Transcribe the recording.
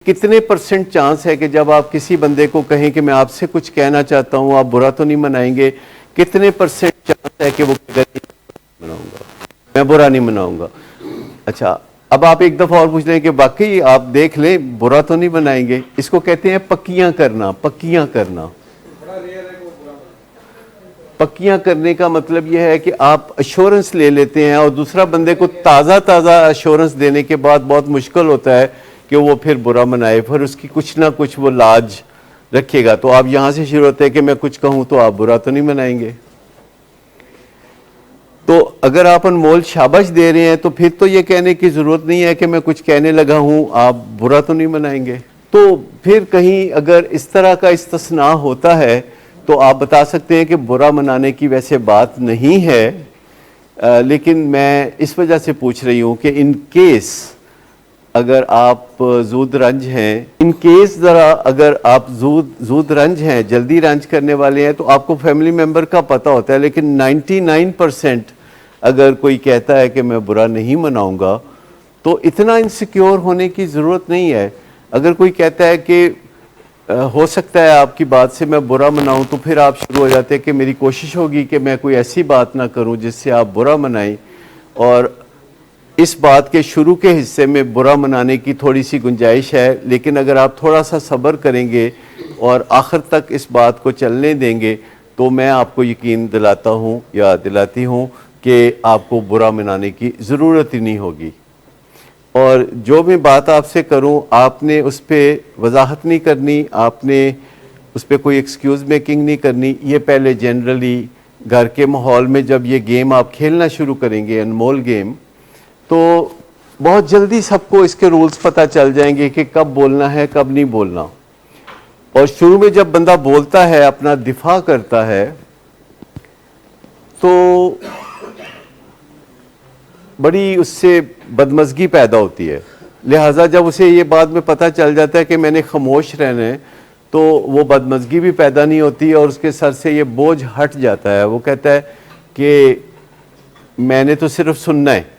کتنے percent chance ہے کہ جب آپ کسی بندے کو کہیں کہ میں آپ سے کچھ کہنا چاہتا ہوں آپ برا تو نہیں منائیں گے؟ کتنے پرسنٹ چانس ہے کہ وہ مناؤں گا، میں برا نہیں مناؤں گا؟ اچھا، اب آپ ایک دفعہ اور پوچھ لیں کہ واقعی آپ دیکھ لیں برا تو نہیں منائیں گے؟ اس کو کہتے ہیں پکیاں کرنا۔ پکیاں کرنا، پکیاں کرنے کا مطلب یہ ہے کہ آپ ایشورنس لے لیتے ہیں اور دوسرا بندے کو تازہ ایشورنس دینے کے بعد بہت مشکل ہوتا ہے کہ وہ پھر برا منائے، پھر اس کی کچھ نہ کچھ وہ لاج رکھے گا۔ تو آپ یہاں سے شروع ہوتے ہیں کہ میں کچھ کہوں تو آپ برا تو نہیں منائیں گے۔ تو اگر آپ انمول شاباش دے رہے ہیں تو پھر تو یہ کہنے کی ضرورت نہیں ہے کہ میں کچھ کہنے لگا ہوں آپ برا تو نہیں منائیں گے۔ تو پھر کہیں اگر اس طرح کا استثناء ہوتا ہے تو آپ بتا سکتے ہیں کہ برا منانے کی ویسے بات نہیں ہے، لیکن میں اس وجہ سے پوچھ رہی ہوں کہ ان کیس اگر آپ زود رنج ہیں، ان کیس ذرا اگر آپ زود رنج ہیں، جلدی رنج کرنے والے ہیں، تو آپ کو فیملی ممبر کا پتہ ہوتا ہے، لیکن 99% اگر کوئی کہتا ہے کہ میں برا نہیں مناؤں گا تو اتنا انسیکیور ہونے کی ضرورت نہیں ہے۔ اگر کوئی کہتا ہے کہ ہو سکتا ہے آپ کی بات سے میں برا مناؤں، تو پھر آپ شروع ہو جاتے ہیں کہ میری کوشش ہوگی کہ میں کوئی ایسی بات نہ کروں جس سے آپ برا منائیں، اور اس بات کے شروع کے حصے میں برا منانے کی تھوڑی سی گنجائش ہے، لیکن اگر آپ تھوڑا سا صبر کریں گے اور آخر تک اس بات کو چلنے دیں گے تو میں آپ کو یقین دلاتا ہوں یا دلاتی ہوں کہ آپ کو برا منانے کی ضرورت ہی نہیں ہوگی۔ اور جو میں بات آپ سے کروں آپ نے اس پہ وضاحت نہیں کرنی، آپ نے اس پہ کوئی ایکسکیوز میکنگ نہیں کرنی۔ یہ پہلے جنرلی گھر کے ماحول میں جب یہ گیم آپ کھیلنا شروع کریں گے، انمول گیم، تو بہت جلدی سب کو اس کے رولز پتہ چل جائیں گے کہ کب بولنا ہے کب نہیں بولنا۔ اور شروع میں جب بندہ بولتا ہے، اپنا دفاع کرتا ہے، تو بڑی اس سے بدمزگی پیدا ہوتی ہے، لہٰذا جب اسے یہ بات میں پتہ چل جاتا ہے کہ میں نے خاموش رہنا ہے تو وہ بدمزگی بھی پیدا نہیں ہوتی اور اس کے سر سے یہ بوجھ ہٹ جاتا ہے۔ وہ کہتا ہے کہ میں نے تو صرف سننا ہے۔